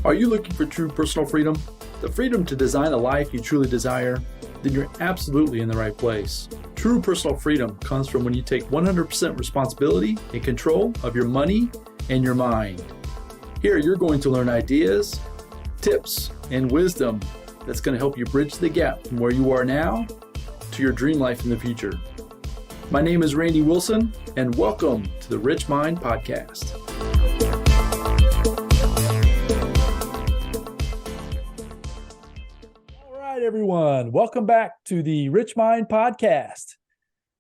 Are you looking for true personal freedom? The freedom to design a life you truly desire? Then you're absolutely in the right place. True personal freedom comes from when you take 100% responsibility and control of your money and your mind. Here, you're going to learn ideas, tips, and wisdom that's going to help you bridge the gap from where you are now to your dream life in the future. My name is Randy Wilson, and welcome to the RichMind Podcast. All right, everyone. Welcome back to the RichMind Podcast.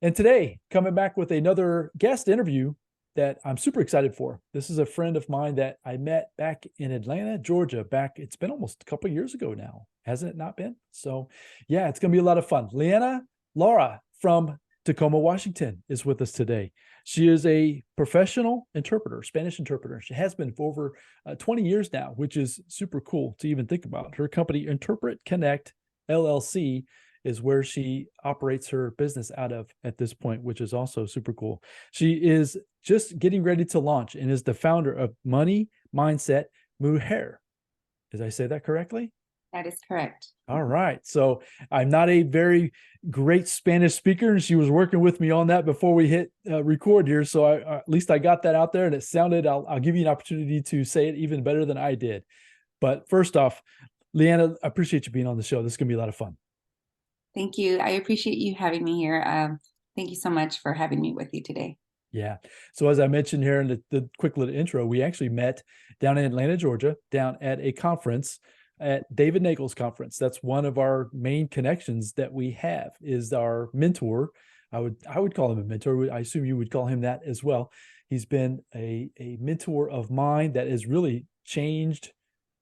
And today, coming back with another guest interview that I'm super excited for. This is a friend of mine that I met back in Atlanta, Georgia. It's been almost a couple of years ago now, hasn't it not been? So yeah, it's going to be a lot of fun. Leeanna Lara from Tacoma, Washington is with us today. She is a professional interpreter, Spanish interpreter. She has been for over 20 years now, which is super cool to even think about. Her company, Interpret Connect LLC, is where she operates her business out of at this point, which is also super cool. She is just getting ready to launch and is the founder of Money Mindset Mujer. Did I say that correctly? That is correct. All right. So I'm not a very great Spanish speaker, and she was working with me on that before we hit record here. So at least I got that out there, and it sounded, I'll give you an opportunity to say it even better than I did. But first off, Leeanna, I appreciate you being on the show. This is going to be a lot of fun. Thank you. I appreciate you having me here. Thank you so much for having me with you today. Yeah. So as I mentioned here in the quick little intro, we actually met down in Atlanta, Georgia, down at a conference at David Neagle's conference. That's one of our main connections that we have, is our mentor. I would call him a mentor. I assume you would call him that as well. He's been a mentor of mine that has really changed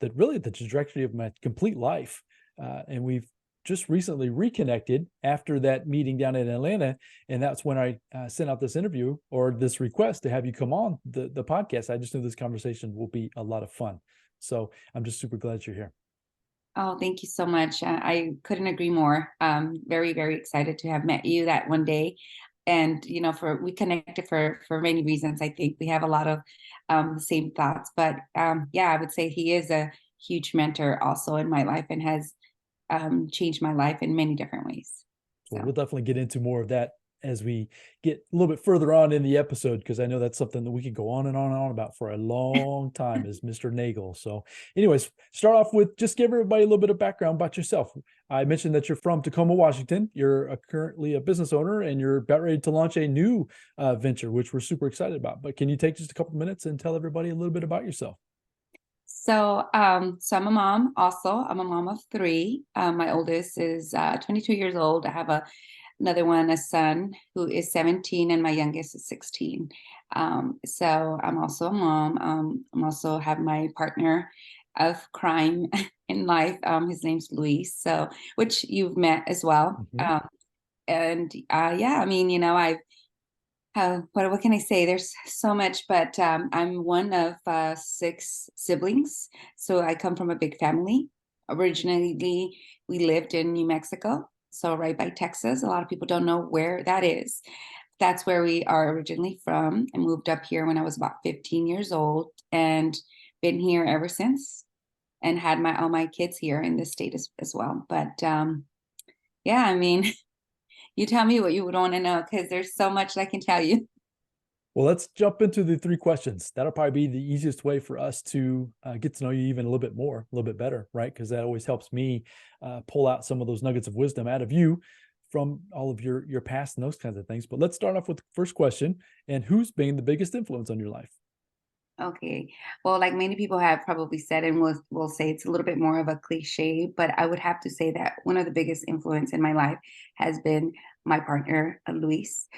the trajectory of my complete life. And we've just recently reconnected after that meeting down in Atlanta. And that's when I sent out this interview or this request to have you come on the podcast. I just knew this conversation will be a lot of fun. So I'm just super glad you're here. Oh, thank you so much. I couldn't agree more. Very, very excited to have met you that one day. And, we connected for many reasons. I think we have a lot of the same thoughts. But I would say he is a huge mentor also in my life and has changed my life in many different ways. So we'll definitely get into more of that as we get a little bit further on in the episode, because I know that's something that we could go on and on and on about for a long time is Mr. Neagle. So anyways, start off with just give everybody a little bit of background about yourself. I mentioned that you're from Tacoma, Washington. You're currently a business owner and you're about ready to launch a new venture, which we're super excited about. But can you take just a couple of minutes and tell everybody a little bit about yourself? So I'm a mom also. I'm a mom of three. My oldest is 22 years old. I have another one, a son who is 17, and my youngest is 16. So I'm also a mom. I'm also have my partner of crime in life. His name's Luis, which you've met as well. Mm-hmm. What can I say? There's so much, but I'm one of 6 siblings. So I come from a big family. Originally, we lived in New Mexico, so right by Texas. A lot of people don't know where that is. That's where we are originally from. I moved up here when I was about 15 years old and been here ever since, and had all my kids here in this state as well. But you tell me what you would want to know, because there's so much that I can tell you. Well, let's jump into the 3 questions. That'll probably be the easiest way for us to get to know you even a little bit better, right? Because that always helps me pull out some of those nuggets of wisdom out of you from all of your past and those kinds of things. But let's start off with the first question. And who's been the biggest influence on your life? Okay. Well, like many people have probably said, and we'll say it's a little bit more of a cliche, but I would have to say that one of the biggest influence in my life has been my partner, Luis.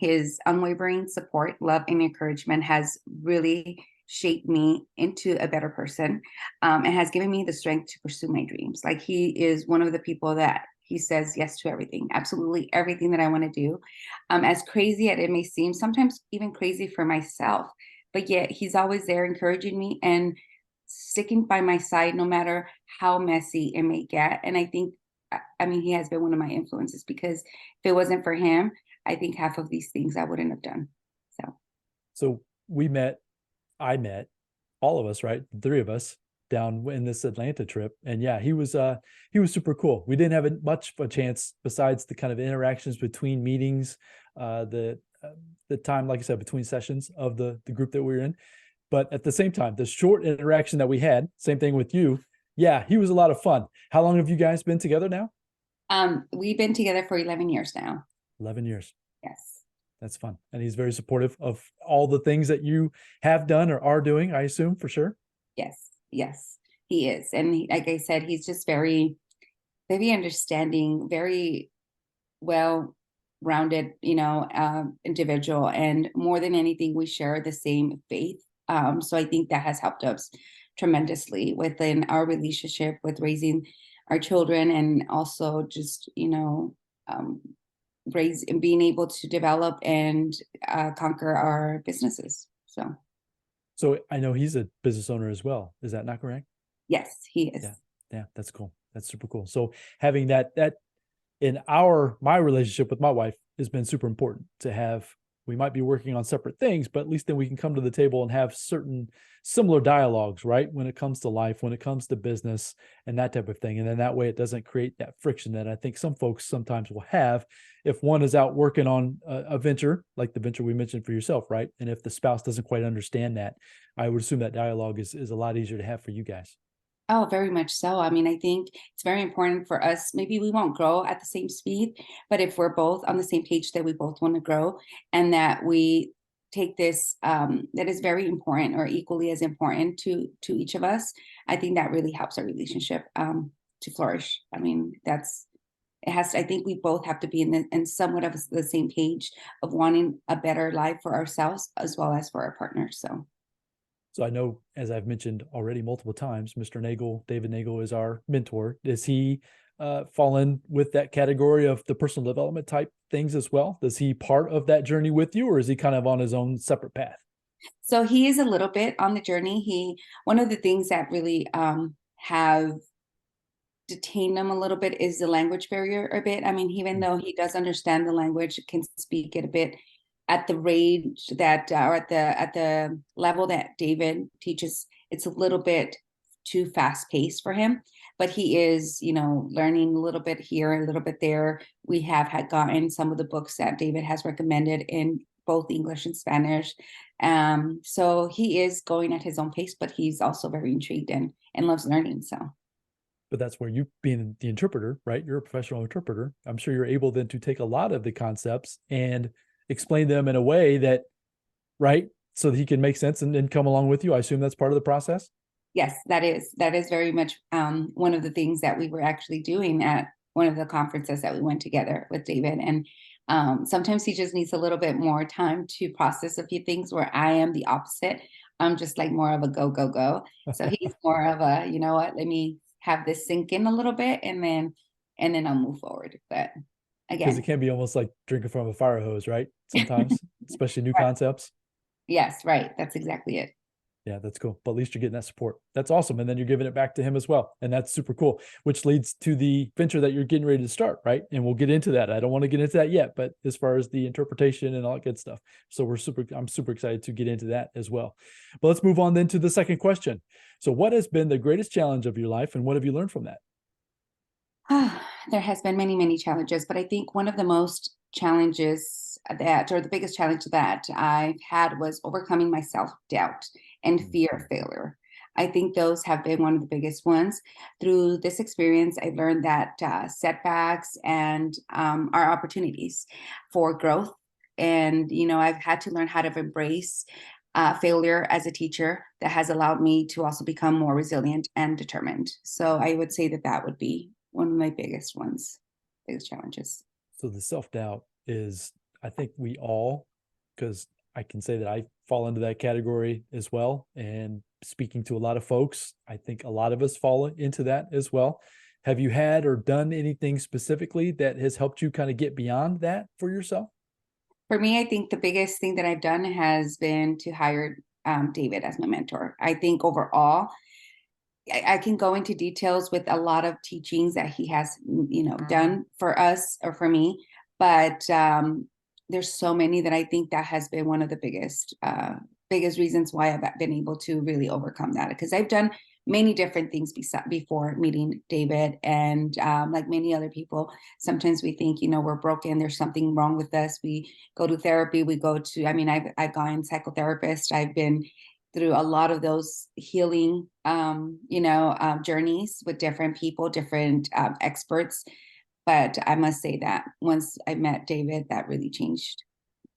His unwavering support, love, and encouragement has really shaped me into a better person, and has given me the strength to pursue my dreams. Like, he is one of the people that he says yes to everything, absolutely everything that I want to do. As crazy as it may seem, sometimes even crazy for myself, but yet he's always there encouraging me and sticking by my side no matter how messy it may get. And I think, he has been one of my influences, because if it wasn't for him, I think half of these things I wouldn't have done. So I met all of us, right? The 3 of us down in this Atlanta trip. And yeah, he was super cool. We didn't have much of a chance besides the kind of interactions between meetings, the time, like I said, between sessions of the group that we were in. But at the same time, the short interaction that we had, same thing with you. Yeah, he was a lot of fun. How long have you guys been together now? We've been together for 11 years now. 11 years. Yes. That's fun. And he's very supportive of all the things that you have done or are doing, I assume, for sure. Yes. Yes, he is. And like I said, he's just very, very understanding, very well-rounded, individual. And more than anything, we share the same faith. So I think that has helped us tremendously within our relationship with raising our children, and also just, being able to develop and conquer our businesses. So I know he's a business owner as well. Is that not correct? Yes, he is. Yeah, that's cool. That's super cool. So having that in my relationship with my wife has been super important to have. We might be working on separate things, but at least then we can come to the table and have certain similar dialogues, right? When it comes to life, when it comes to business and that type of thing. And then that way it doesn't create that friction that I think some folks sometimes will have if one is out working on a venture, like the venture we mentioned for yourself, right? And if the spouse doesn't quite understand that, I would assume that dialogue is a lot easier to have for you guys. Oh, very much so. I mean, I think it's very important for us. Maybe we won't grow at the same speed, but if we're both on the same page that we both want to grow, and that we take this that is very important or equally as important to each of us, I think that really helps our relationship to flourish. I mean, I think we both have to be in somewhat of the same page of wanting a better life for ourselves as well as for our partners. So I know, as I've mentioned already multiple times, Mr. Neagle, David Neagle, is our mentor. Does he fall in with that category of the personal development type things as well? Does he part of that journey with you, or is he kind of on his own separate path? So he is a little bit on the journey. One of the things that really have detained him a little bit is the language barrier a bit. I mean, even though he does understand the language, can speak it a bit at the range that, or at the level that David teaches, it's a little bit too fast paced for him. But he is, learning a little bit here, a little bit there. We had gotten some of the books that David has recommended in both English and Spanish. So he is going at his own pace, but he's also very intrigued and loves learning. But that's where you, being the interpreter, right? You're a professional interpreter. I'm sure you're able then to take a lot of the concepts and explain them in a way that, right, so that he can make sense and come along with you. I assume that's part of the process. Yes, that is very much one of the things that we were actually doing at one of the conferences that we went together with David. And sometimes he just needs a little bit more time to process a few things, where I am the opposite. I'm just like more of a go. So he's more of a, you know what, let me have this sink in a little bit, and then I'll move forward. But again, because it can be almost like drinking from a fire hose, right? Sometimes, especially new concepts. Yes, right. That's exactly it. Yeah, that's cool. But at least you're getting that support. That's awesome. And then you're giving it back to him as well. And that's super cool, which leads to the venture that you're getting ready to start, right? And we'll get into that. I don't want to get into that yet, but as far as the interpretation and all that good stuff. So I'm super excited to get into that as well. But let's move on then to the second question. So what has been the greatest challenge of your life, and what have you learned from that? There has been many, many challenges, but I think one of the most challenges or the biggest challenge that I've had was overcoming my self-doubt and fear of failure. I think those have been one of the biggest ones. Through this experience, I've learned that setbacks and are opportunities for growth. And, I've had to learn how to embrace failure as a teacher. That has allowed me to also become more resilient and determined. So I would say that would be one of my biggest challenges. So the self-doubt is, I think we all, because I can say that I fall into that category as well. And speaking to a lot of folks, I think a lot of us fall into that as well. Have you had or done anything specifically that has helped you kind of get beyond that for yourself? For me, I think the biggest thing that I've done has been to hire David as my mentor. I think overall, I can go into details with a lot of teachings that he has, done for us or for me, but there's so many that I think that has been one of the biggest reasons why I've been able to really overcome that. Because I've done many different things before meeting David. And like many other people, sometimes we think, we're broken. There's something wrong with us. We go to therapy. I've gone psychotherapist. I've been through a lot of those healing, journeys with different people, different experts. But I must say that once I met David, that really changed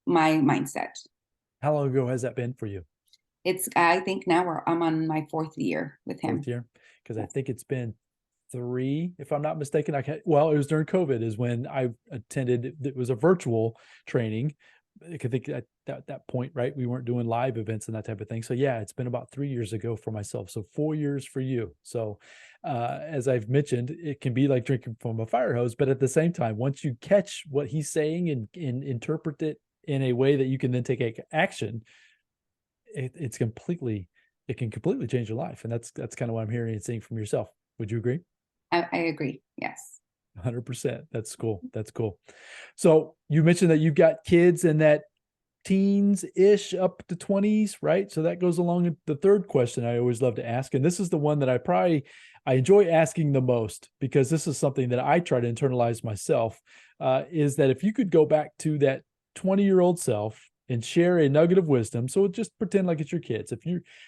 my mindset. How long ago has that been for you? I think now I'm on my 4th year with him. 4th year? Because I think it's been 3, if I'm not mistaken. It was during COVID is when I attended. It was a virtual training. I think at that point, right, we weren't doing live events and that type of thing. So yeah, it's been about 3 years ago for myself. So 4 years for you. So as I've mentioned, it can be like drinking from a fire hose, but at the same time, once you catch what he's saying and interpret it in a way that you can then take action, it can completely change your life. And that's kind of what I'm hearing and seeing from yourself. Would you agree? I agree. Yes. 100%. That's cool. That's cool. So you mentioned that you've got kids in that teens-ish up to 20s, right? So that goes along with the third question I always love to ask. And this is the one that I enjoy asking the most, because this is something that I try to internalize myself, is that if you could go back to that 20-year-old self and share a nugget of wisdom. So just pretend like it's your kids.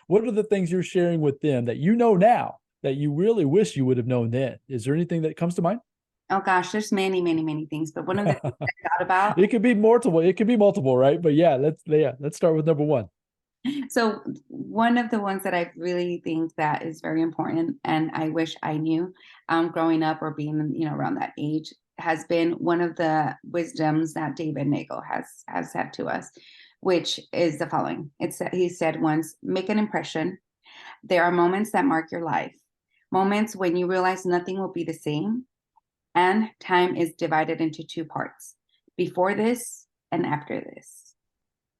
What are the things you're sharing with them that you know now that you really wish you would have known then? Is there anything that comes to mind? Oh gosh, there's many, many, many things. But one of the things I thought about. It could be multiple. It could be multiple, right? But let's start with number one. So one of the ones that I really think that is very important, and I wish I knew growing up or being, around that age, has been one of the wisdoms that David Neagle has said to us, which is the following. He said once, make an impression. There are moments that mark your life, moments when you realize nothing will be the same, and time is divided into 2 parts, before this and after this.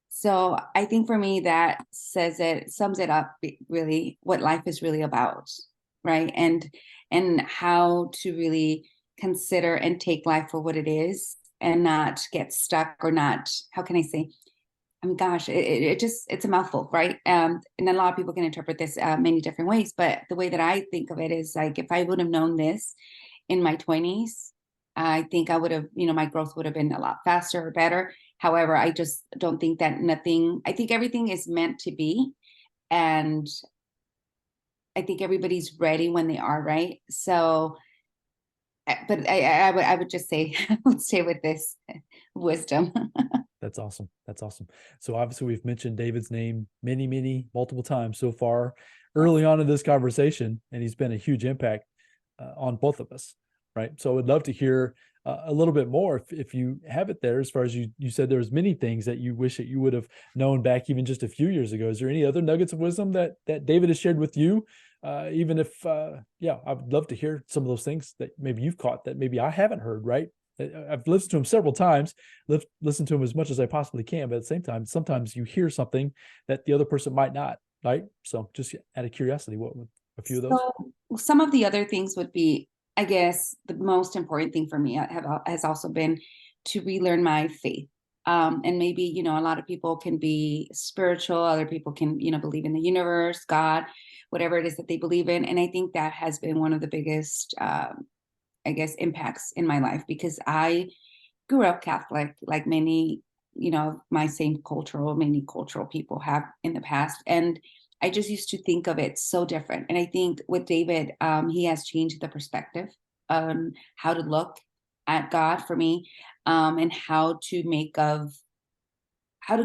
So I think for me, that sums it up really what life is really about, right? And how to really consider and take life for what it is and not get stuck or not, how can I say? I mean, gosh, it's a mouthful, right? And a lot of people can interpret this many different ways, but the way that I think of it is like, if I would have known this in my 20s, I think I would have, my growth would have been a lot faster or better. However, I just don't think that I think everything is meant to be. And I think everybody's ready when they are, right? So, but I would just say, let's stay with this wisdom. That's awesome. That's awesome. So obviously we've mentioned David's name multiple times so far early on in this conversation, and he's been a huge impact on both of us, right? So I would love to hear a little bit more if you have it there, as far as you said there was many things that you wish that you would have known back even just a few years ago. Is there any other nuggets of wisdom that David has shared with you? Even if, I'd love to hear some of those things that maybe you've caught that maybe I haven't heard, right? I've listened to him several times, listened to him as much as I possibly can, but at the same time, sometimes you hear something that the other person might not, right? So just out of curiosity, what would a few of those? So some of the other things would be, I guess, the most important thing for me has also been to relearn my faith. And maybe, a lot of people can be spiritual, other people can, believe in the universe, God, whatever it is that they believe in. And I think that has been one of the biggest, impacts in my life, because I grew up Catholic, like many, my many cultural people have in the past. And I just used to think of it so different. And I think with David, he has changed the perspective on how to look at God for me, and how to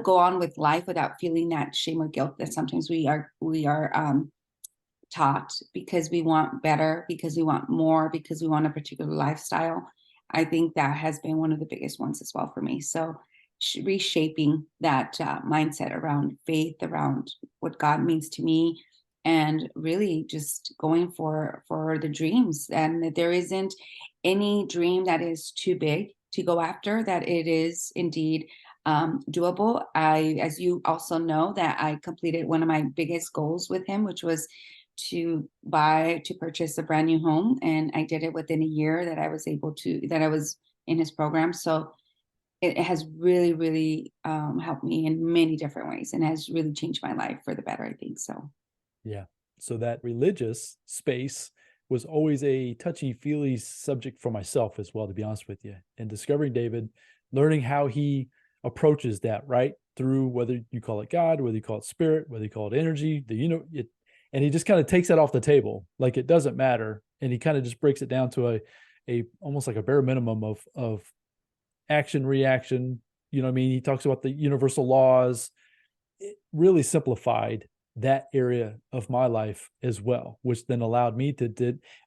go on with life without feeling that shame or guilt that sometimes we are taught, because we want better, because we want more, because we want a particular lifestyle. I think that has been one of the biggest ones as well for me. So reshaping that mindset around faith, around what God means to me, and really just going for the dreams. And that there isn't any dream that is too big to go after, that it is indeed doable. As you also know, that I completed one of my biggest goals with him, which was to purchase a brand new home. And I did it within a year that I was in his program. So it has really, really helped me in many different ways, and has really changed my life for the better, I think. So. Yeah. So that religious space was always a touchy-feely subject for myself as well, to be honest with you. And discovering David, learning how he approaches that, right? Through whether you call it God, whether you call it spirit, whether you call it energy, and he just kind of takes that off the table, like it doesn't matter. And he kind of just breaks it down to a almost like a bare minimum of action, reaction. You know what I mean? He talks about the universal laws. It really simplified that area of my life as well, which then allowed me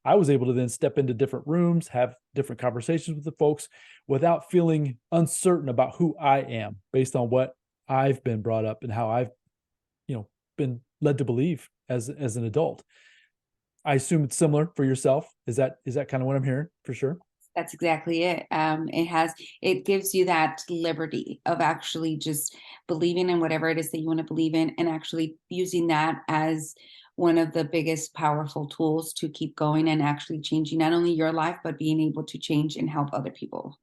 I was able to then step into different rooms, have different conversations with the folks without feeling uncertain about who I am based on what I've been brought up and how I've, been led to believe as an adult. I assume it's similar for yourself. Is that kind of what I'm hearing for sure? That's exactly it. It gives you that liberty of actually just believing in whatever it is that you want to believe in, and actually using that as one of the biggest powerful tools to keep going and actually changing not only your life, but being able to change and help other people,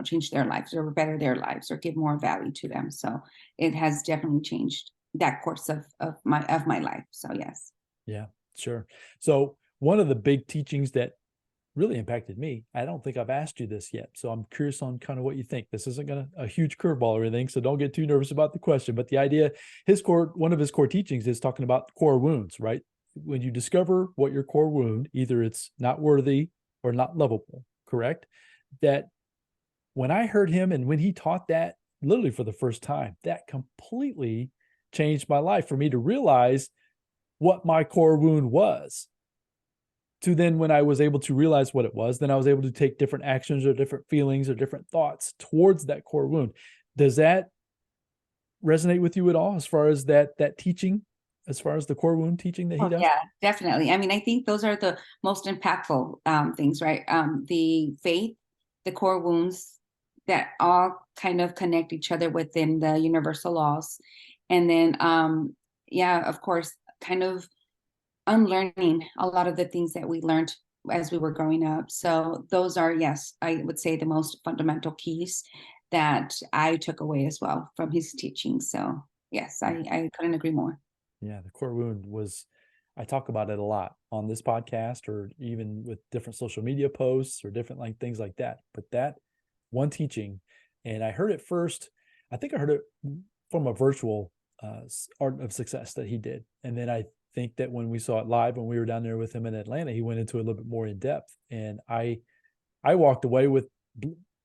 change their lives or better their lives or give more value to them. So it has definitely changed that course of my life. So yes. Yeah, sure. So one of the big teachings that really impacted me, I don't think I've asked you this yet, so I'm curious on kind of what you think. This isn't a huge curveball or anything, so don't get too nervous about the question. But the idea, one of his core teachings is talking about core wounds, right? When you discover what your core wound, either it's not worthy or not lovable, correct? That when I heard him and when he taught that literally for the first time, that completely changed my life for me to realize what my core wound was. To then, when I was able to realize what it was, then I was able to take different actions or different feelings or different thoughts towards that core wound. Does that resonate with you at all as far as that teaching, as far as the core wound teaching that he does? Yeah, definitely. I mean, I think those are the most impactful things, right? The faith, the core wounds that all kind of connect each other within the universal laws. And then, of course, kind of unlearning a lot of the things that we learned as we were growing up. So those are, yes, I would say the most fundamental keys that I took away as well from his teaching. So yes, I couldn't agree more. Yeah, the core wound I talk about it a lot on this podcast or even with different social media posts or different things like that. But that one teaching, and I heard it first, I think I heard it from a virtual Art of Success that he did. And then I think that when we saw it live, when we were down there with him in Atlanta, he went into it a little bit more in depth. And I walked away with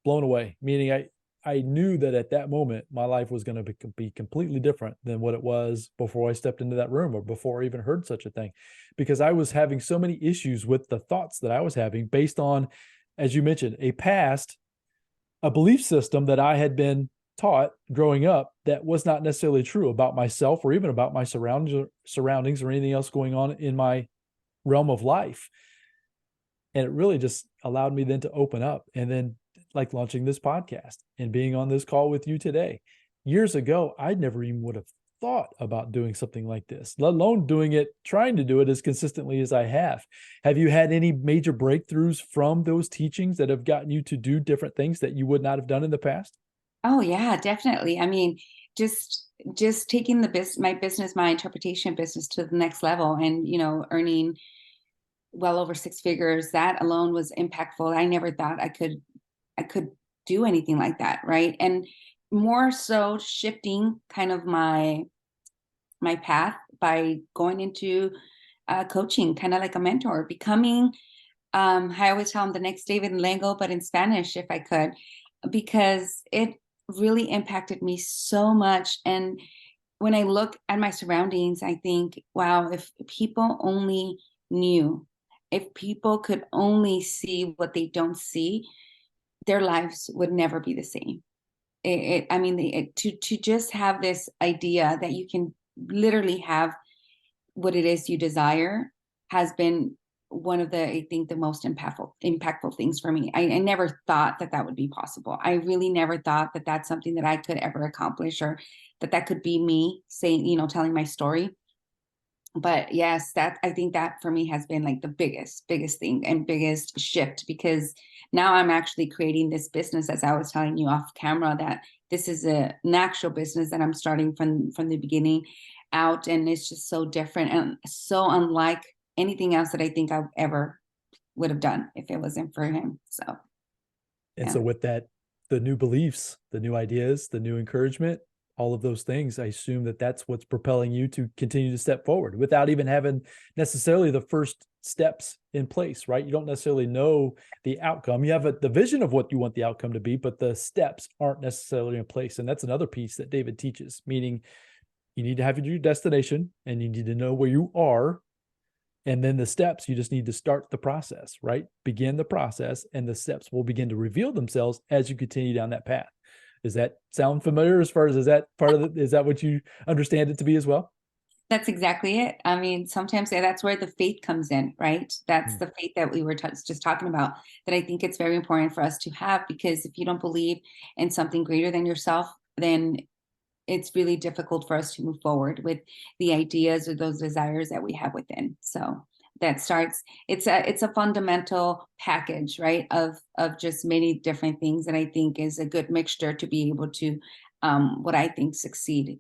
blown away, meaning I knew that at that moment, my life was going to be completely different than what it was before I stepped into that room or before I even heard such a thing, because I was having so many issues with the thoughts that I was having based on, as you mentioned, a belief system that I had been taught growing up that was not necessarily true about myself or even about my surroundings or anything else going on in my realm of life. And it really just allowed me then to open up, and then like launching this podcast and being on this call with you today. Years ago, I never even would have thought about doing something like this, let alone trying to do it as consistently as I have. Have you had any major breakthroughs from those teachings that have gotten you to do different things that you would not have done in the past? Oh yeah, definitely. I mean, just taking my interpretation business to the next level, and earning well over six figures, that alone was impactful. I never thought I could do anything like that, right? And more so shifting kind of my path by going into coaching, kind of like a mentor, becoming I always tell them the next David Neagle, but in Spanish if I could, because it really impacted me so much. And when I look at my surroundings, I think, wow, if people only knew, if people could only see what they don't see, their lives would never be the same. To just have this idea that you can literally have what it is you desire has been one of I think the most impactful things for me. I never thought that would be possible. I really never thought that that's something that I could ever accomplish, or that could be me saying, telling my story. But yes, I think that for me has been like the biggest thing and biggest shift, because now I'm actually creating this business, as I was telling you off camera, that this is an actual business that I'm starting from the beginning. out, and it's just so different and so unlike anything else that I think I ever would have done if it wasn't for him. So, And yeah. so with that, the new beliefs, the new ideas, the new encouragement, all of those things, I assume that that's what's propelling you to continue to step forward without even having necessarily the first steps in place, right? You don't necessarily know the outcome. You have the vision of what you want the outcome to be, but the steps aren't necessarily in place. And that's another piece that David teaches, meaning you need to have your destination and you need to know where you are. And then the steps, you just need to start the process, right? Begin the process, and the steps will begin to reveal themselves as you continue down that path. Does that sound familiar as far as, is that part of it? Is that what you understand it to be as well? That's exactly it. I mean, sometimes that's where the faith comes in, right? That's the faith that we were just talking about, that I think it's very important for us to have, because if you don't believe in something greater than yourself, then it's really difficult for us to move forward with the ideas or those desires that we have within. So that starts, it's a fundamental package, right? Of just many different things that I think is a good mixture to be able to, what I think succeed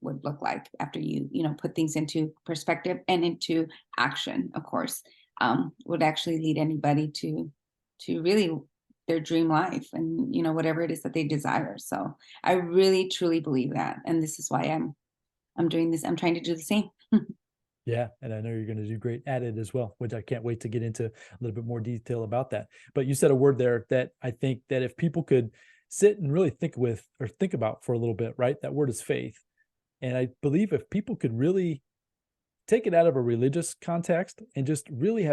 would look like after you put things into perspective and into action, of course, would actually lead anybody to really their dream life and whatever it is that they desire. So I really truly believe that, and this is why I'm doing this. I'm trying to do the same. Yeah, and I know you're going to do great at it as well, which I can't wait to get into a little bit more detail about that. But you said a word there that I think that if people could sit and really think about for a little bit, right? That word is faith. And I believe if people could really take it out of a religious context and just really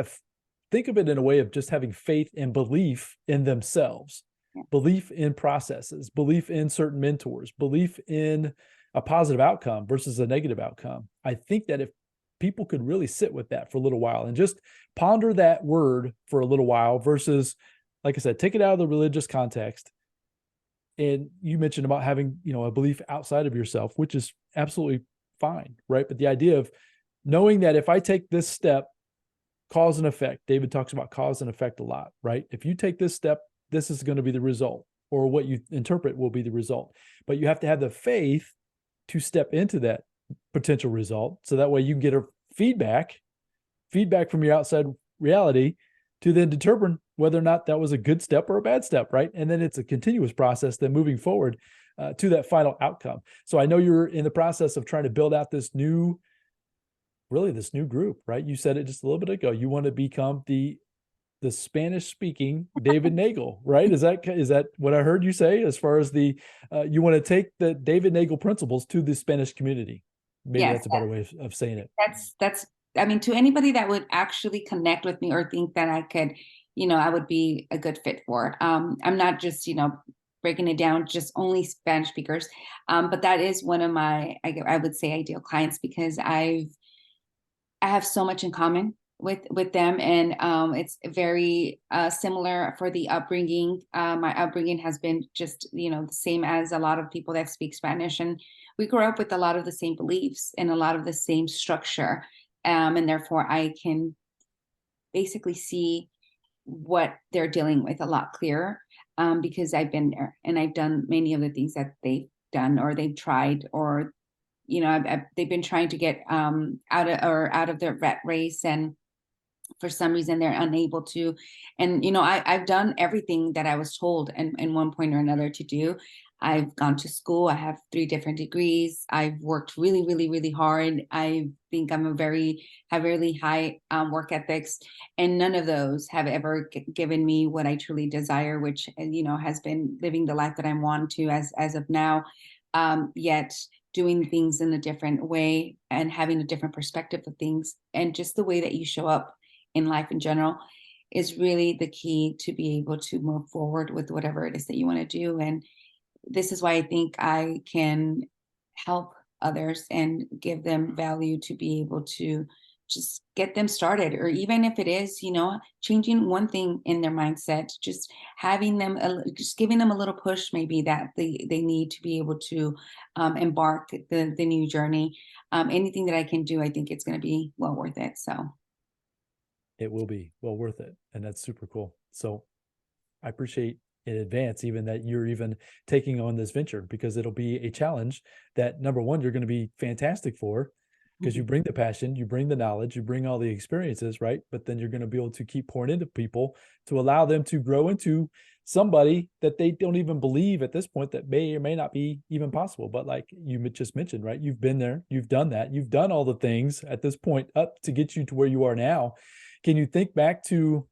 think of it in a way of just having faith and belief in themselves, belief in processes, belief in certain mentors, belief in a positive outcome versus a negative outcome. I think that if people could really sit with that for a little while and just ponder that word for a little while versus, like I said, take it out of the religious context. And you mentioned about having, a belief outside of yourself, which is absolutely fine, right? But the idea of knowing that if I take this step, cause and effect, David talks about cause and effect a lot, right? If you take this step, this is going to be the result, or what you interpret will be the result. But you have to have the faith to step into that potential result. So that way you can get a feedback from your outside reality to then determine whether or not that was a good step or a bad step, right? And then it's a continuous process then moving forward to that final outcome. So I know you're in the process of trying to build out this new group, right? You said it just a little bit ago. You want to become the Spanish speaking David Neagle, right? Is that what I heard you say as far as you want to take the David Neagle principles to the Spanish community? Maybe Yes, that's a better way of saying it. that's I mean, to anybody that would actually connect with me or think that I could, I would be a good fit for. I'm not just, breaking it down, just only Spanish speakers. But that is one of my, I would say, ideal clients, because I have so much in common with them, and it's very similar for the upbringing. My upbringing has been just the same as a lot of people that speak Spanish, and we grew up with a lot of the same beliefs and a lot of the same structure, and therefore I can basically see what they're dealing with a lot clearer, because I've been there and I've done many of the things that they've done or they've tried, or they've been trying to get out of their rat race, and for some reason they're unable to. And I've done everything that I was told in one point or another to do. I've gone to school. I have 3 different degrees. I've worked really, really, really hard. I think have really high work ethics, and none of those have ever given me what I truly desire, which has been living the life that I want to as of now. Yet doing things in a different way and having a different perspective of things, and just the way that you show up in life in general is really the key to be able to move forward with whatever it is that you want to do. And this is why I think I can help others and give them value to be able to just get them started, or even if it is, changing one thing in their mindset, just having them, just giving them a little push, maybe that they need to be able to embark the new journey. Anything that I can do, I think it's going to be well worth it. So It will be well worth it. And that's super cool. So I appreciate in advance even that you're even taking on this venture, because it'll be a challenge that, number one, you're going to be fantastic for, because you bring the passion, you bring the knowledge, you bring all the experiences, right? But then you're going to be able to keep pouring into people to allow them to grow into somebody that they don't even believe at this point that may or may not be even possible. But like you just mentioned, right? You've been there, you've done that, you've done all the things at this point up to get you to where you are now. Can you think back to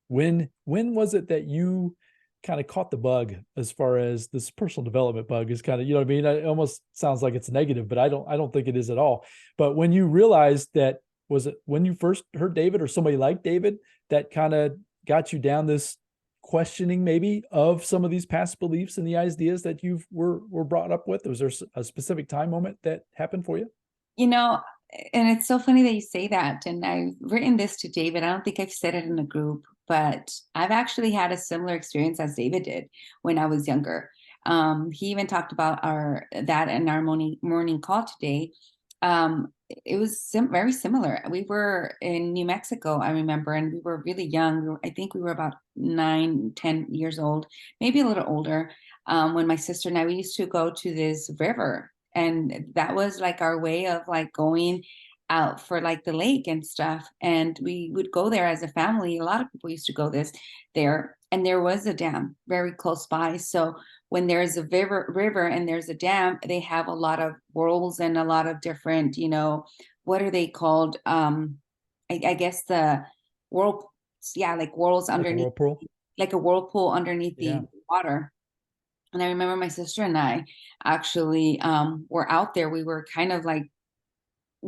when was it that you kind of caught the bug as far as this personal development bug is kind of, you know what I mean? It almost sounds like it's negative, but I don't think it is at all. But when you realized that, was it when you first heard David or somebody like David that kind of got you down this questioning maybe of some of these past beliefs and the ideas that you were brought up with? Was there a specific time moment that happened for you? You know, and it's so funny that you say that. And I've written this to David. I don't think I've said it in a group, but I've actually had a similar experience as David did when I was younger. He even talked about that in our morning call today. It was very similar. We were in New Mexico, I remember, and we were really young. I think we were about 9, 10 years old, maybe a little older. When my sister and we used to go to this river, and that was like our way of like going out for like the lake and stuff. And we would go there as a family. A lot of people used to go there, and there was a dam very close by. So when there's a river and there's a dam, they have a lot of whirls and a lot of different, what are they called? I guess the whirl, yeah, like whirls Like underneath, a whirlpool? like a whirlpool underneath Yeah. the water. And I remember my sister and I actually were out there. We were kind of like,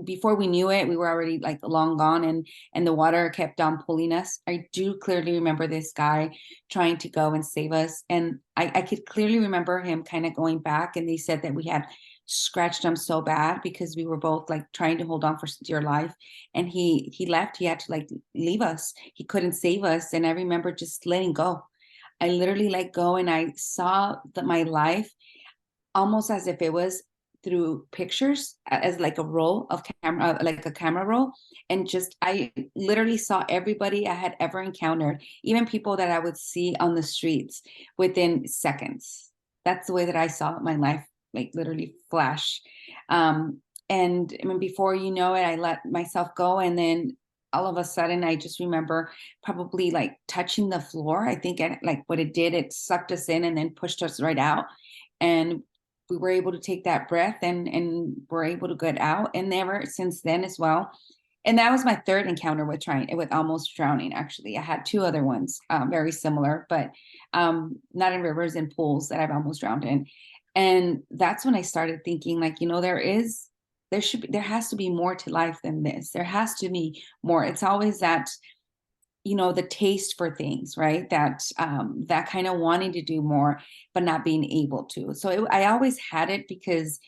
before we knew it, we were already like long gone, and the water kept on pulling us. I do clearly remember this guy trying to go and save us. And I could clearly remember him kind of going back, and they said that we had scratched him so bad because we were both like trying to hold on for dear life. And he left. He had to like leave us. He couldn't save us. And I remember just letting go. I literally let go, and I saw that my life almost as if it was through pictures, as like a roll of camera, like a camera roll. And just, I literally saw everybody I had ever encountered, even people that I would see on the streets, within seconds. That's the way that I saw my life, like literally flash. And I mean, before you know it, I let myself go. And then all of a sudden, I just remember probably like touching the floor. I think like what it did, it sucked us in and then pushed us right out. And we were able to take that breath and were able to get out. And ever since then as well. And that was my third encounter with almost drowning. Actually, I had 2 other ones, very similar, but not in rivers and pools that I've almost drowned in. And that's when I started thinking, like, there has to be more to life than this. There has to be more. It's always that, the taste for things, right? That kind of wanting to do more, but not being able to. So I always had it because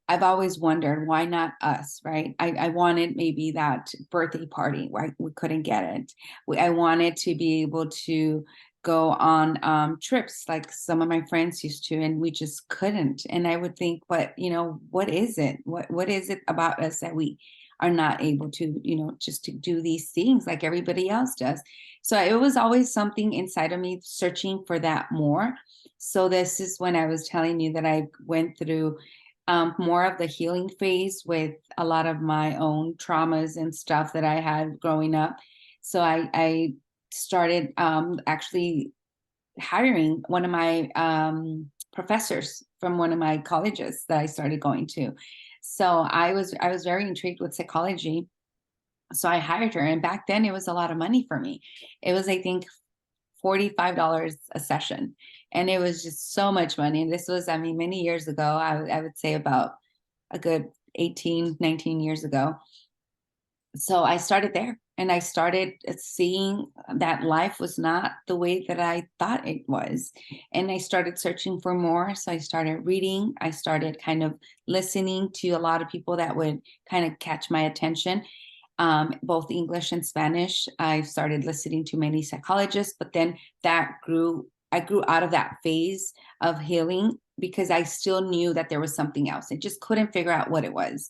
I've always wondered, why not us, right? I wanted maybe that birthday party where we couldn't get it. I wanted to be able to go on trips like some of my friends used to, and we just couldn't. And I would think, but what is it? What is it about us that we are not able to, just to do these things like everybody else does? So it was always something inside of me searching for that more. So this is when I was telling you that I went through more of the healing phase with a lot of my own traumas and stuff that I had growing up. So I started actually hiring one of my professors from one of my colleges that I started going to. So I was very intrigued with psychology. So I hired her. And back then it was a lot of money for me. It was, I think, $45 a session. And it was just so much money. And this was, many years ago. I would say about a good 18, 19 years ago. So I started there, and I started seeing that life was not the way that I thought it was. And I started searching for more. So I started reading. I started kind of listening to a lot of people that would kind of catch my attention, both English and Spanish. I started listening to many psychologists, but then I grew out of that phase of healing because I still knew that there was something else. I just couldn't figure out what it was.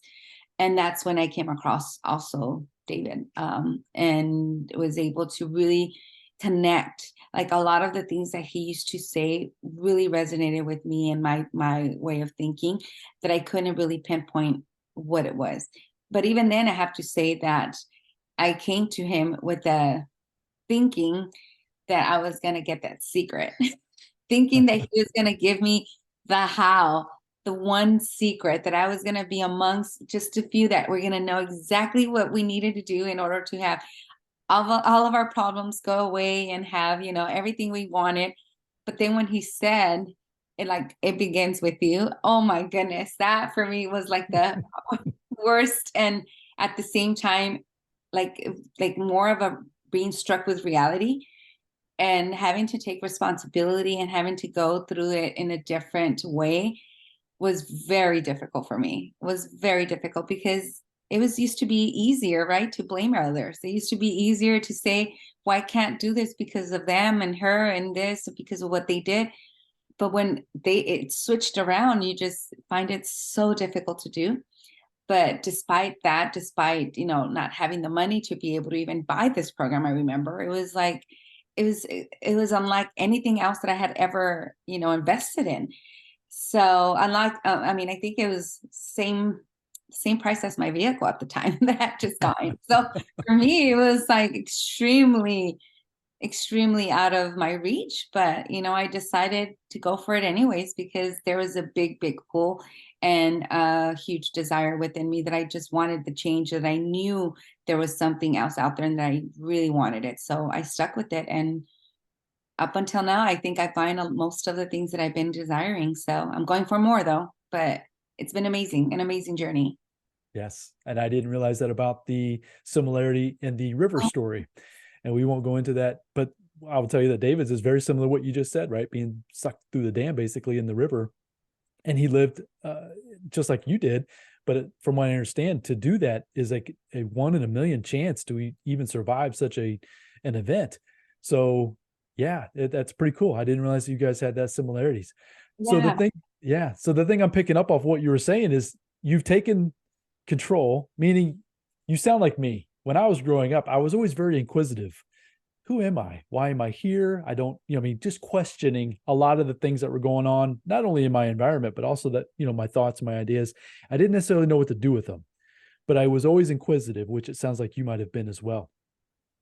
And that's when I came across also David, and was able to really connect. Like a lot of the things that he used to say really resonated with me and my way of thinking, that I couldn't really pinpoint what it was. But even then, I have to say that I came to him with the thinking that I was going to get that secret, thinking that he was going to give me the how, the one secret, that I was going to be amongst just a few that were going to know exactly what we needed to do in order to have all of our problems go away and have, everything we wanted. But then when he said it, like, it begins with you, oh my goodness, that for me was like the worst. And at the same time, like more of a being struck with reality and having to take responsibility and having to go through it in a different way was very difficult for me. It was very difficult because it was used to be easier, right, to blame others. It used to be easier to say, well, I can't do this because of them and her and this because of what they did. But when it switched around, you just find it so difficult to do. But despite that, not having the money to be able to even buy this program, I remember it was like, it was unlike anything else that I had ever, invested in. So unlike, I think it was same price as my vehicle at the time that I had just gotten. So for me, it was like extremely out of my reach, but I decided to go for it anyways because there was a big pull and a huge desire within me that I just wanted the change, that I knew there was something else out there and that I really wanted it. So I stuck with it, and up until now, I think I find most of the things that I've been desiring. So I'm going for more though, but it's been an amazing journey. Yes. And I didn't realize that about the similarity in the river story. And we won't go into that, but I will tell you that David's is very similar to what you just said, right? Being sucked through the dam, basically, in the river. And he lived just like you did. But from what I understand, to do that is like a 1 in a million chance to even survive such an event. So yeah, that's pretty cool. I didn't realize you guys had that similarities. Yeah. So the thing I'm picking up off what you were saying is you've taken control, meaning you sound like me. When I was growing up, I was always very inquisitive. Who am I? Why am I here? I don't, just questioning a lot of the things that were going on, not only in my environment, but also that, my thoughts, my ideas. I didn't necessarily know what to do with them, but I was always inquisitive, which it sounds like you might have been as well,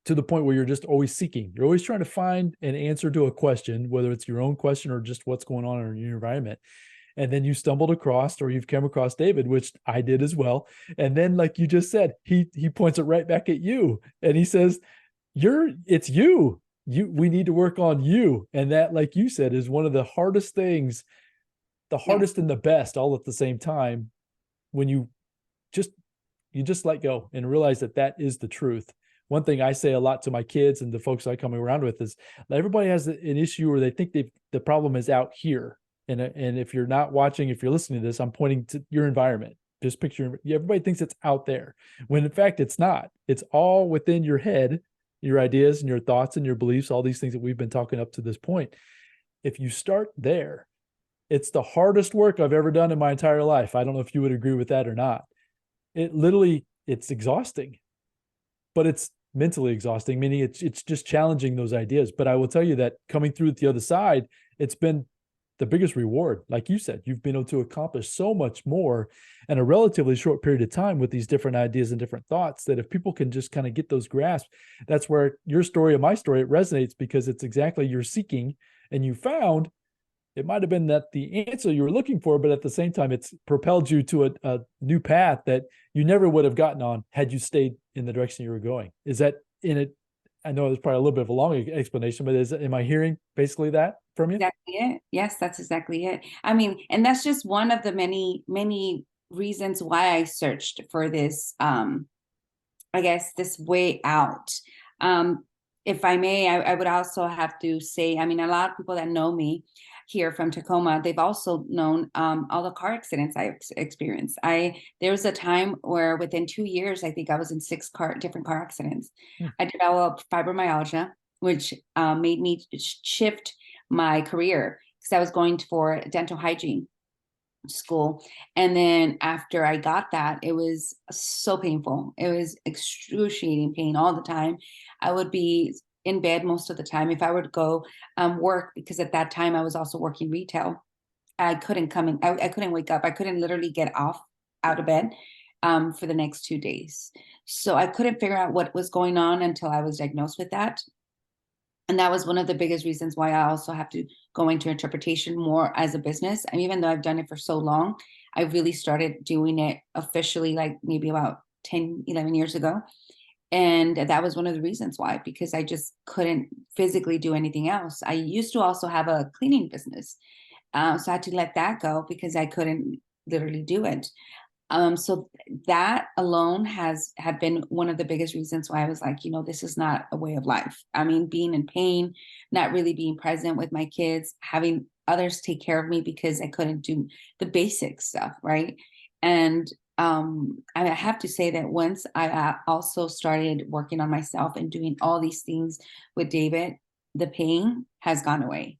to the point where you're just always seeking. You're always trying to find an answer to a question, whether it's your own question or just what's going on in your environment. And then you stumbled across, or you've come across David, which I did as well. And then, like you just said, he points it right back at you, and he says, it's you. We need to work on you. And that, like you said, is one of the hardest things, the hardest and the best all at the same time, when you just let go and realize that is the truth. One thing I say a lot to my kids and the folks I come around with is everybody has an issue where they think the problem is out here. And if you're not watching, if you're listening to this, I'm pointing to your environment. Just picture, everybody thinks it's out there, when in fact it's not. It's all within your head, your ideas and your thoughts and your beliefs, all these things that we've been talking up to this point. If you start there, it's the hardest work I've ever done in my entire life. I don't know if you would agree with that or not. It's exhausting, but it's mentally exhausting, meaning it's just challenging those ideas. But I will tell you that coming through the other side, it's been the biggest reward. Like you said, you've been able to accomplish so much more in a relatively short period of time with these different ideas and different thoughts, that if people can just kind of get those grasps, that's where your story and my story, it resonates, because it's exactly you're seeking, and you found it might have been that the answer you were looking for, but at the same time, it's propelled you to a new path that you never would have gotten on had you stayed in the direction you were going. Is that in it? I know it's probably a little bit of a long explanation, but am I hearing basically that from you? Exactly it. Yes, that's exactly it. I mean, and that's just one of the many reasons why I searched for this, I guess, this way out. If I may, I would also have to say, I mean, a lot of people that know me here from Tacoma, they've also known all the car accidents I experienced. There was a time where within 2 years, I think I was in 6 different car accidents. I developed fibromyalgia, which made me shift my career because I was going for dental hygiene school. And then after I got that, it was so painful. It was excruciating pain all the time. I would be in bed most of the time. If I were to go work, because at that time I was also working retail, I couldn't come in. I couldn't wake up. I couldn't literally get out of bed. for the next 2 days. So I couldn't figure out what was going on until I was diagnosed with that. And that was one of the biggest reasons why I also have to go into interpretation more as a business. And even though I've done it for so long, I really started doing it officially like maybe about 10, 11 years ago. And that was one of the reasons why, because I just couldn't physically do anything else. I used to also have a cleaning business. So I had to let that go because I couldn't literally do it. So that alone had been one of the biggest reasons why I was like, this is not a way of life. I mean, being in pain, not really being present with my kids, having others take care of me because I couldn't do the basic stuff, right? And I have to say that once I also started working on myself and doing all these things with David, the pain has gone away.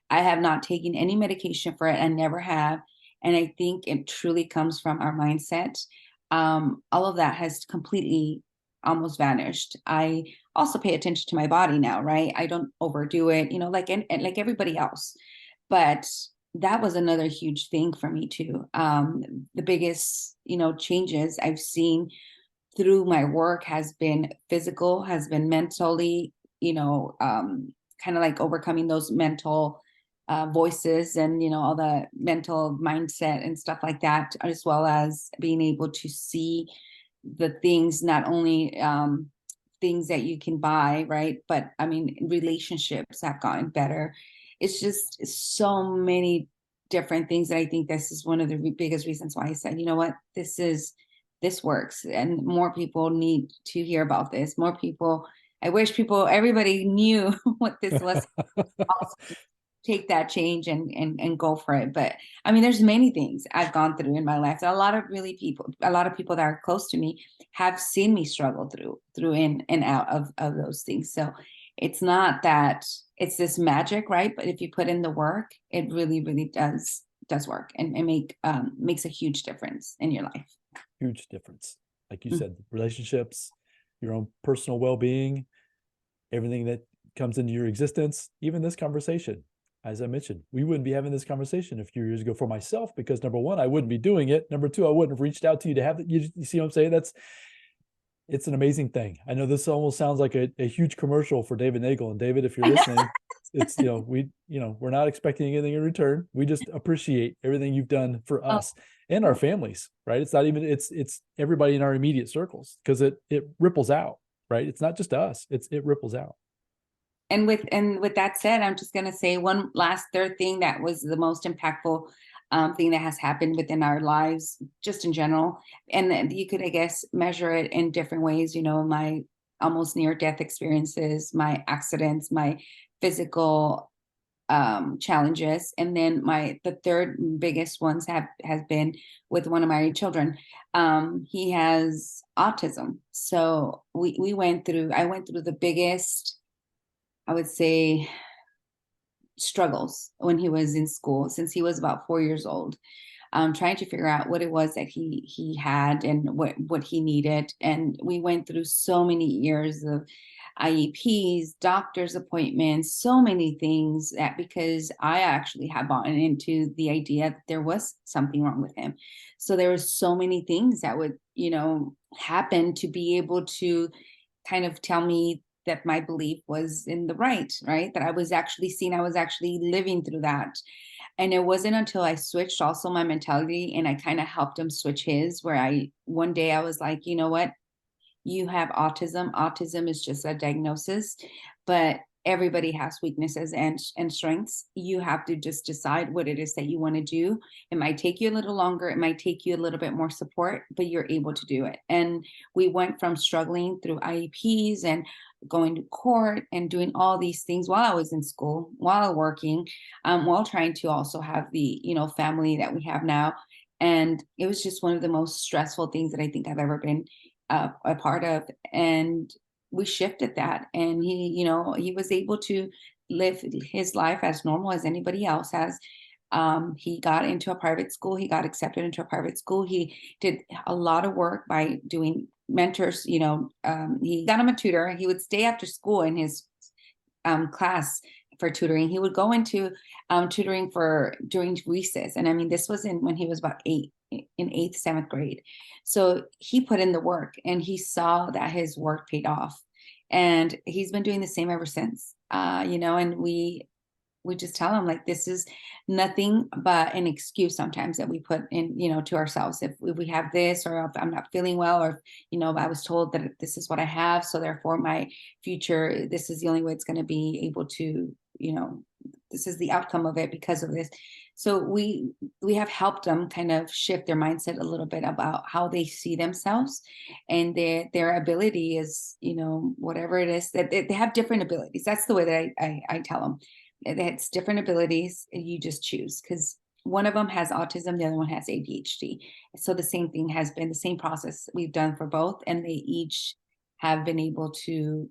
I have not taken any medication for it. I never have. And I think it truly comes from our mindset. All of that has completely almost vanished. I also pay attention to my body now, right? I don't overdo it, like everybody else. But that was another huge thing for me too. The biggest, changes I've seen through my work has been physical, has been mentally, kind of like overcoming those mental voices and all the mental mindset and stuff like that, as well as being able to see the things, not only things that you can buy, right, but I mean relationships have gotten better. It's just so many different things that I think this is one of the biggest reasons why I said, what, this works, and more people need to hear about this. More people, I wish everybody knew what this was. Take that change and go for it. But I mean, there's many things I've gone through in my life. A lot of people that are close to me have seen me struggle through in and out of those things. So it's not that it's this magic, right? But if you put in the work, it really, really does work and makes a huge difference in your life. Huge difference. Like you said, relationships, your own personal well-being, everything that comes into your existence, even this conversation. As I mentioned, we wouldn't be having this conversation a few years ago for myself because number one, I wouldn't be doing it. Number two, I wouldn't have reached out to you to have it. You see what I'm saying? It's an amazing thing. I know this almost sounds like a huge commercial for David Neagle. And David, if you're listening, it's, we're not expecting anything in return. We just appreciate everything you've done for us and our families, right? It's not even, it's everybody in our immediate circles because it ripples out, right? It's not just us, it ripples out. And with that said, I'm just going to say one last third thing that was the most impactful thing that has happened within our lives, just in general. And you could, I guess, measure it in different ways. My almost near-death experiences, my accidents, my physical challenges, and then the third biggest ones has been with one of my children. He has autism, so I went through the biggest, I would say, struggles when he was in school since he was about 4 years old, trying to figure out what it was that he had and what he needed. And we went through so many years of IEPs, doctor's appointments, so many things, that because I actually had bought into the idea that there was something wrong with him. So there were so many things that would, happen to be able to kind of tell me that my belief was in the right, that I was actually living through that. And it wasn't until I switched also my mentality and I kind of helped him switch his, where one day I was like, you know what, you have autism. Autism is just a diagnosis, but everybody has weaknesses and strengths. You have to just decide what it is that you want to do. It might take you a little longer. It might take you a little bit more support, but you're able to do it. And we went from struggling through IEPs and going to court and doing all these things while I was in school, while working, while trying to also have the, family that we have now. And it was just one of the most stressful things that I think I've ever been a part of. And we shifted that, and he was able to live his life as normal as anybody else has. He got into a private school. He got accepted into a private school. He did a lot of work by doing mentors. He got him a tutor. He would stay after school in his class for tutoring. He would go into tutoring during recess. And I mean, this was when he was about in 8th, 7th grade. So he put in the work and he saw that his work paid off. And he's been doing the same ever since, and we just tell him, like, this is nothing but an excuse sometimes that we put in, to ourselves. If we have this, or if I'm not feeling well, or, I was told that this is what I have, so therefore my future, this is the only way it's going to be able to, this is the outcome of it because of this. So we have helped them kind of shift their mindset a little bit about how they see themselves, and their ability is, whatever it is, that they have different abilities. That's the way that I tell them. It's different abilities. You just choose, because one of them has autism, the other one has ADHD. So the same thing has been the same process we've done for both, and they each have been able to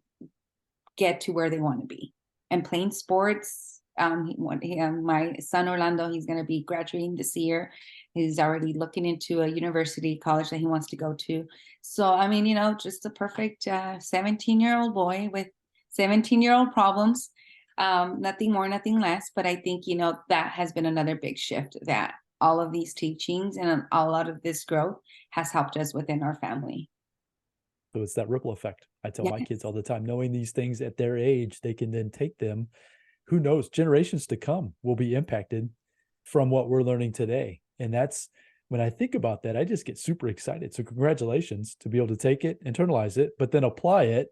get to where they want to be. And playing sports, my son Orlando, he's going to be graduating this year. He's already looking into a university college that he wants to go to. So, I mean, just a perfect 17-year-old boy with 17-year-old problems. Nothing more, nothing less. But I think, that has been another big shift, that all of these teachings and a lot of this growth has helped us within our family. So it's that ripple effect. I tell my kids all the time, knowing these things at their age, they can then take them. Who knows, generations to come will be impacted from what we're learning today. And that's, when I think about that, I just get super excited. So congratulations to be able to take it, internalize it, but then apply it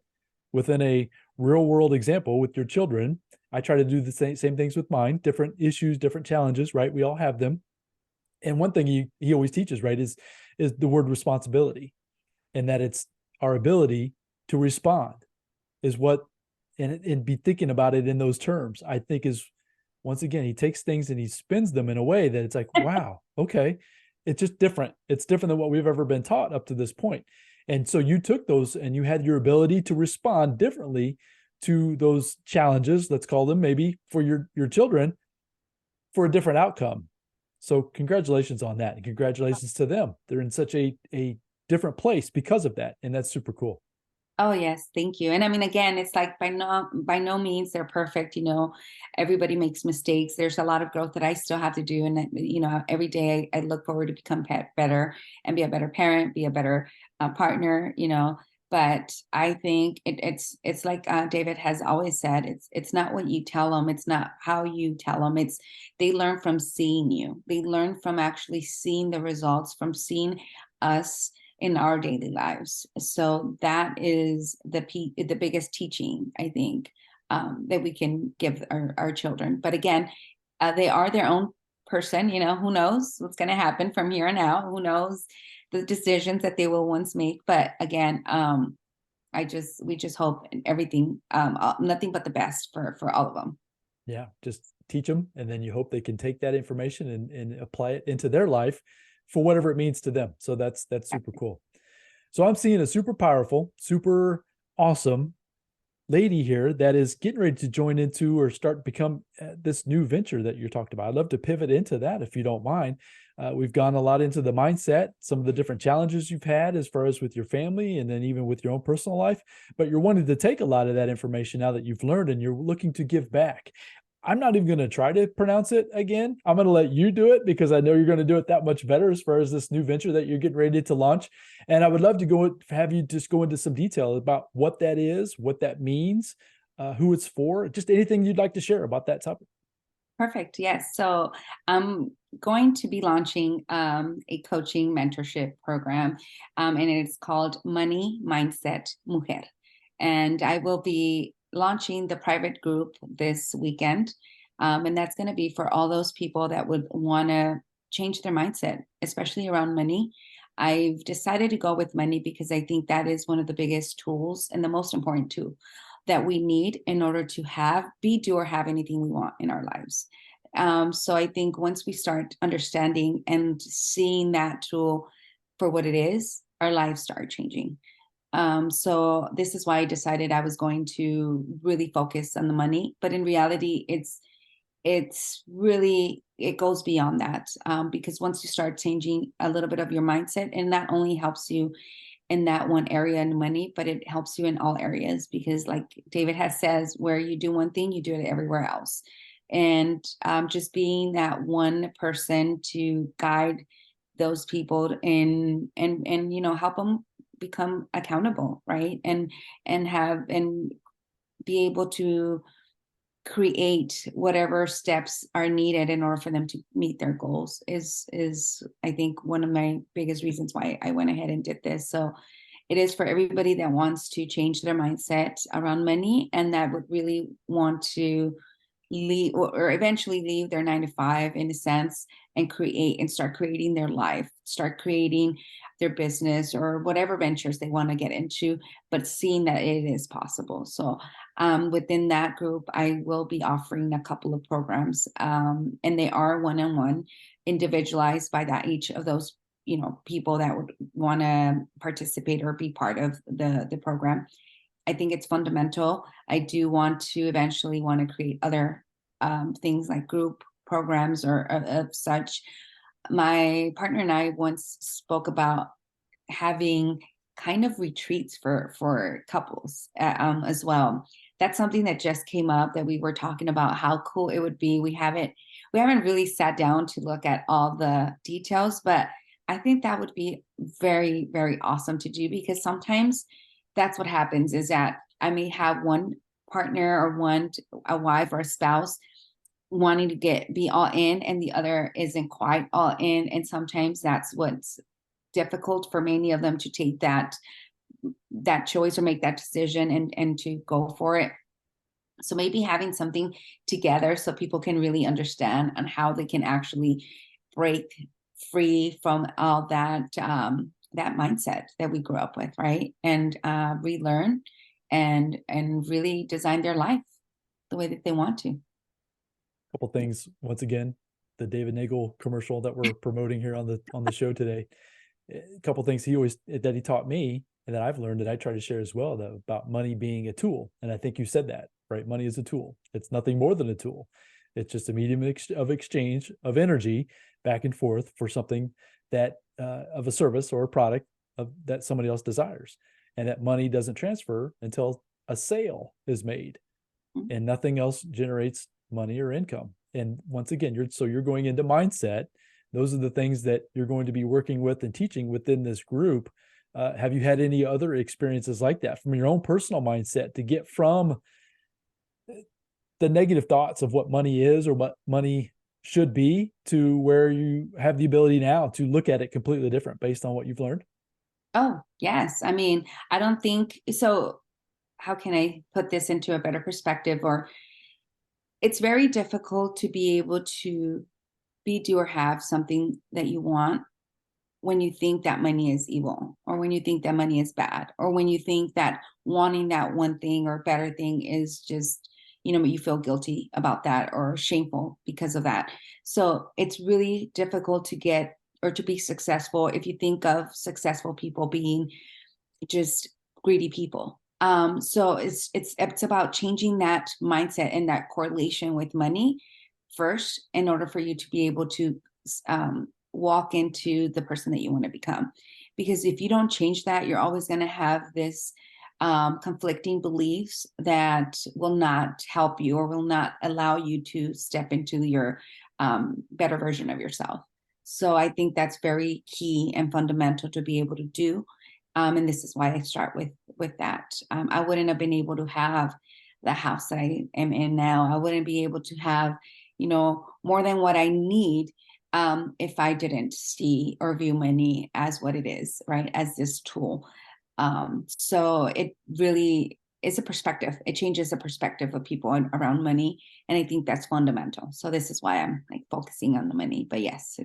within a real world example with your children. I try to do the same things with mine, different issues, different challenges, right? We all have them. And one thing he always teaches, right, is the word responsibility, and that it's our ability to respond is what, and be thinking about it in those terms, I think is, once again, he takes things and he spins them in a way that it's like, wow, okay. It's just different. It's different than what we've ever been taught up to this point. And so you took those and you had your ability to respond differently to those challenges, let's call them, maybe for your children, for a different outcome. So congratulations on that. And congratulations to them. They're in such a different place because of that. And that's super cool. Oh, yes. Thank you. And I mean, again, it's like by no means they're perfect. Everybody makes mistakes. There's a lot of growth that I still have to do. And, every day I look forward to become better and be a better parent, be a better partner, But I think it's like David has always said, it's not what you tell them. It's not how you tell them. They learn from seeing you. They learn from actually seeing the results, from seeing us in our daily lives. So that is the biggest teaching, I think, that we can give our children. But again, they are their own person. Who knows what's going to happen from here on out? Who knows the decisions that they will once make? But again, we just hope everything, nothing but the best for all of them. Yeah, just teach them, and then you hope they can take that information and apply it into their life for whatever it means to them. So that's super cool. So I'm seeing a super powerful, super awesome lady here that is getting ready to join into or start become this new venture that you're talking about. I'd love to pivot into that if you don't mind. We've gone a lot into the mindset, some of the different challenges you've had as far as with your family and then even with your own personal life, but you're wanting to take a lot of that information now that you've learned and you're looking to give back. I'm not even going to try to pronounce it again. I'm going to let you do it because I know you're going to do it that much better as far as this new venture that you're getting ready to launch. And I would love to have you just go into some detail about what that is, what that means, who it's for, just anything you'd like to share about that topic. Perfect. Yes. So I'm going to be launching a coaching mentorship program, and it's called Money Mindset Mujer. And I will be launching the private group this weekend. And that's going to be for all those people that would want to change their mindset, especially around money. I've decided to go with money because I think that is one of the biggest tools and the most important tool that we need in order to do or have anything we want in our lives. So I think once we start understanding and seeing that tool for what it is, our lives start changing. So this is why I decided I was going to really focus on the money, but in reality, it goes beyond that, because once you start changing a little bit of your mindset, and not only helps you in that one area in money, but it helps you in all areas, because like David has says, where you do one thing, you do it everywhere else. And just being that one person to guide those people and help them become accountable, right? And be able to create whatever steps are needed in order for them to meet their goals is I think one of my biggest reasons why I went ahead and did this. So it is for everybody that wants to change their mindset around money, and that would really want to leave or eventually leave their 9 to 5 in a sense, and start creating their life, start creating their business or whatever ventures they want to get into, but seeing that it is possible. So within that group, I will be offering a couple of programs, and they are one-on-one, individualized by that each of those people that would want to participate or be part of the program. I think it's fundamental. I do want to eventually want to create other things like group programs or of such. My partner and I once spoke about having kind of retreats for couples as well. That's something that just came up, that we were talking about how cool it would be. We haven't really sat down to look at all the details, but I think that would be very, very awesome to do, because sometimes that's what happens, is that I may have one partner or a wife or a spouse wanting to be all in, and the other isn't quite all in. And sometimes that's what's difficult for many of them to take that choice or make that decision and to go for it. So maybe having something together so people can really understand on how they can actually break free from all that that mindset that we grew up with, right? And relearn and really design their life the way that they want to. Couple things. Once again, the David Neagle commercial that we're promoting here on the show today. A couple things that he taught me, and that I've learned, that I try to share as well, though, about money being a tool. And I think you said that, right? Money is a tool. It's nothing more than a tool. It's just a medium of exchange of energy back and forth for something that of a service or a product that somebody else desires. And that money doesn't transfer until a sale is made, and nothing else generates money or income. And once again, you're going into mindset. Those are the things that you're going to be working with and teaching within this group. Have you had any other experiences like that from your own personal mindset to get from the negative thoughts of what money is or what money should be to where you have the ability now to look at it completely different based on what you've learned? Oh, yes. I mean, I don't think so. How can I put this into a better perspective? Or it's very difficult to be able to do or have something that you want when you think that money is evil, or when you think that money is bad, or when you think that wanting that one thing or better thing is just, you feel guilty about that or shameful because of that. So it's really difficult to get or to be successful if you think of successful people being just greedy people. So it's about changing that mindset and that correlation with money first, in order for you to be able to walk into the person that you want to become. Because if you don't change that, you're always going to have this conflicting beliefs that will not help you or will not allow you to step into your better version of yourself. So I think that's very key and fundamental to be able to do. And this is why I start with that. I wouldn't have been able to have the house that I am in now. I wouldn't be able to have, more than what I need if I didn't see or view money as what it is, right? As this tool. So it really is a perspective. It changes the perspective of people around money. And I think that's fundamental. So this is why I'm focusing on the money. But yes,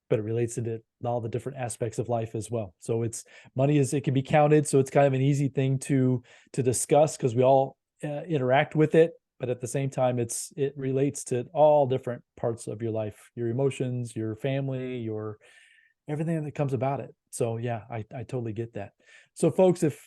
but it relates into all the different aspects of life as well. So it can be counted. So it's kind of an easy thing to discuss because we all interact with it. But at the same time, it relates to all different parts of your life, your emotions, your family, your everything that comes about it. So yeah, I totally get that. So folks, if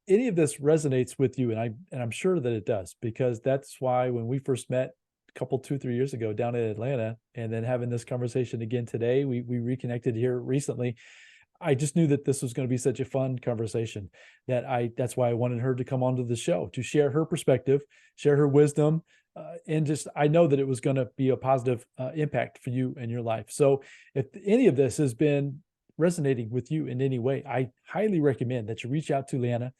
any of this resonates with you, and I'm sure that it does, because that's why when we first met a couple, 2-3 years ago down in Atlanta, and then having this conversation again today, we reconnected here recently. I just knew that this was going to be such a fun conversation that's why I wanted her to come onto the show to share her perspective, share her wisdom. And just, I know that it was going to be a positive impact for you and your life. So if any of this has been resonating with you in any way, I highly recommend that you reach out to Leeanna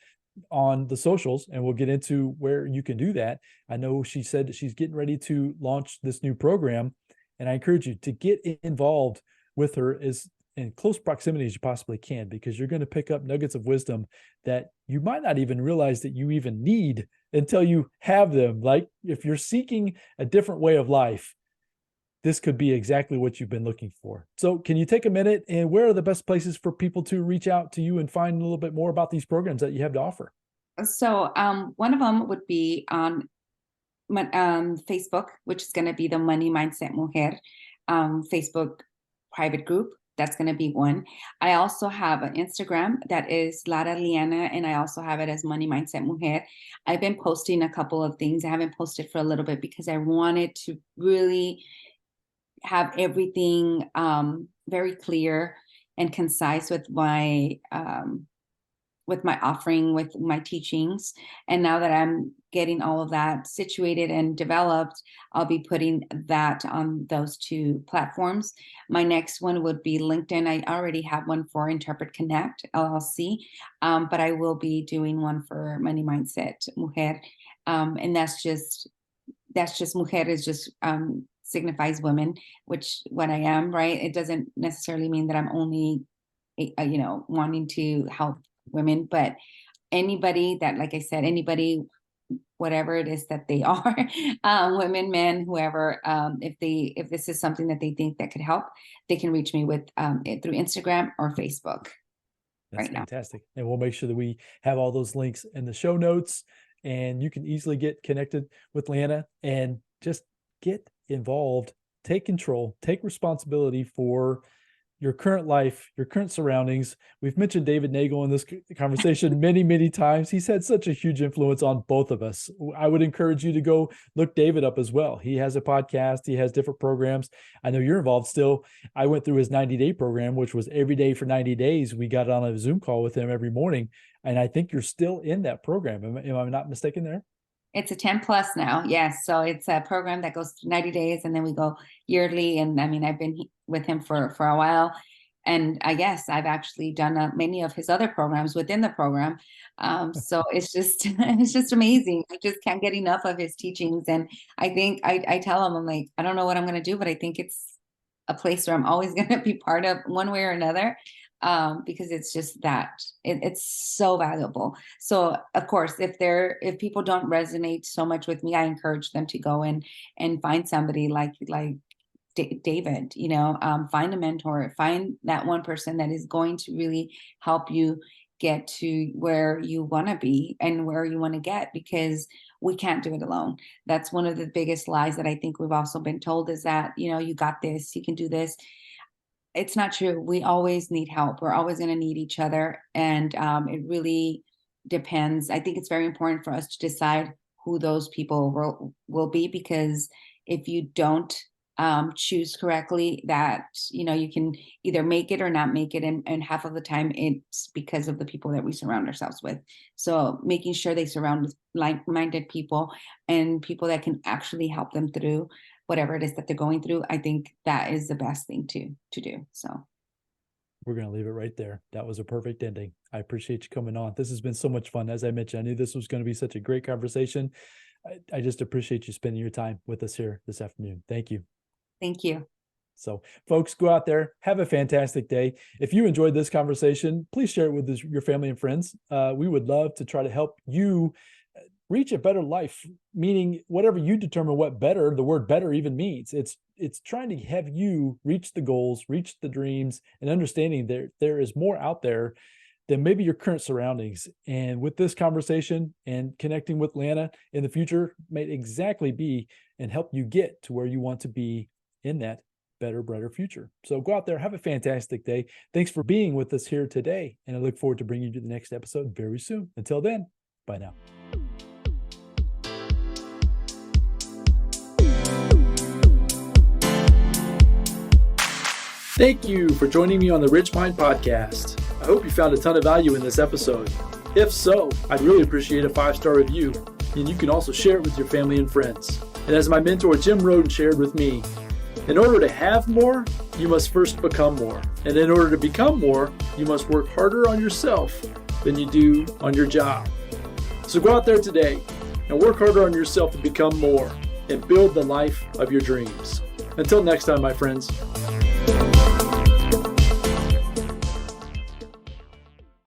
on the socials, and we'll get into where you can do that. I know she said that she's getting ready to launch this new program, and I encourage you to get involved with her as in close proximity as you possibly can, because you're going to pick up nuggets of wisdom that you might not even realize that you even need until you have them. Like if you're seeking a different way of life, this could be exactly what you've been looking for. So can you take a minute, and where are the best places for people to reach out to you and find a little bit more about these programs that you have to offer? So one of them would be on Facebook, which is going to be the Money Mindset Mujer Facebook private group. That's going to be one. I also have an Instagram that is Lara Leeanna, and I also have it as Money Mindset Mujer. I've been posting a couple of things. I haven't posted for a little bit because I wanted to really have everything very clear and concise with my offering, with my teachings. And now that I'm getting all of that situated and developed, I'll be putting that on those two platforms. My next one would be LinkedIn. I already have one for Interpret Connect LLC, but I will be doing one for Money Mindset Mujer. And that's just Mujer is just signifies women, which what I am, right? It doesn't necessarily mean that I'm only, wanting to help women, but anybody that, like I said, anybody, whatever it is that they are, women, men, whoever, if this is something that they think that could help, they can reach me with it through Instagram or Facebook. That's fantastic. And we'll make sure that we have all those links in the show notes, and you can easily get connected with Leeanna and just get involved, take control, take responsibility for your current life, your current surroundings. We've mentioned David Neagle in this conversation many, many times. He's had such a huge influence on both of us. I would encourage you to go look David up as well. He has a podcast. He has different programs. I know you're involved still. I went through his 90-day program, which was every day for 90 days. We got on a Zoom call with him every morning. And I think you're still in that program. Am I not mistaken there? It's a 10 plus now. Yes. So it's a program that goes 90 days and then we go yearly. And I mean, I've been with him for a while. And I guess I've actually done many of his other programs within the program. So it's just amazing. I just can't get enough of his teachings. And I think I tell him, I'm like, I don't know what I'm going to do, but I think it's a place where I'm always going to be part of one way or another. Because it's just that it's so valuable. So of course, if people don't resonate so much with me, I encourage them to go and find somebody like David, find a mentor, find that one person that is going to really help you get to where you want to be and where you want to get, because we can't do it alone. That's one of the biggest lies that I think we've also been told, is that, you got this, you can do this. It's not true. We always need help. We're always going to need each other. And it really depends. I think it's very important for us to decide who those people will be, because if you don't choose correctly, that, you can either make it or not make it. And half of the time it's because of the people that we surround ourselves with. So making sure they surround with like-minded people and people that can actually help them through whatever it is that they're going through, I think that is the best thing to do. So we're going to leave it right there. That was a perfect ending. I appreciate you coming on. This has been so much fun. As I mentioned, I knew this was going to be such a great conversation. I just appreciate you spending your time with us here this afternoon. Thank you. Thank you. So folks, go out there, have a fantastic day. If you enjoyed this conversation, please share it with your family and friends. We would love to try to help you reach a better life, meaning whatever you determine what better, the word better even means. It's trying to have you reach the goals, reach the dreams, and understanding there is more out there than maybe your current surroundings. And with this conversation and connecting with Leeanna in the future may exactly be and help you get to where you want to be in that better, brighter future. So go out there, have a fantastic day. Thanks for being with us here today. And I look forward to bringing you to the next episode very soon. Until then, bye now. Thank you for joining me on the RichMind Podcast. I hope you found a ton of value in this episode. If so, I'd really appreciate a 5-star review, and you can also share it with your family and friends. And as my mentor Jim Rohn shared with me, in order to have more, you must first become more. And in order to become more, you must work harder on yourself than you do on your job. So go out there today and work harder on yourself to become more and build the life of your dreams. Until next time, my friends.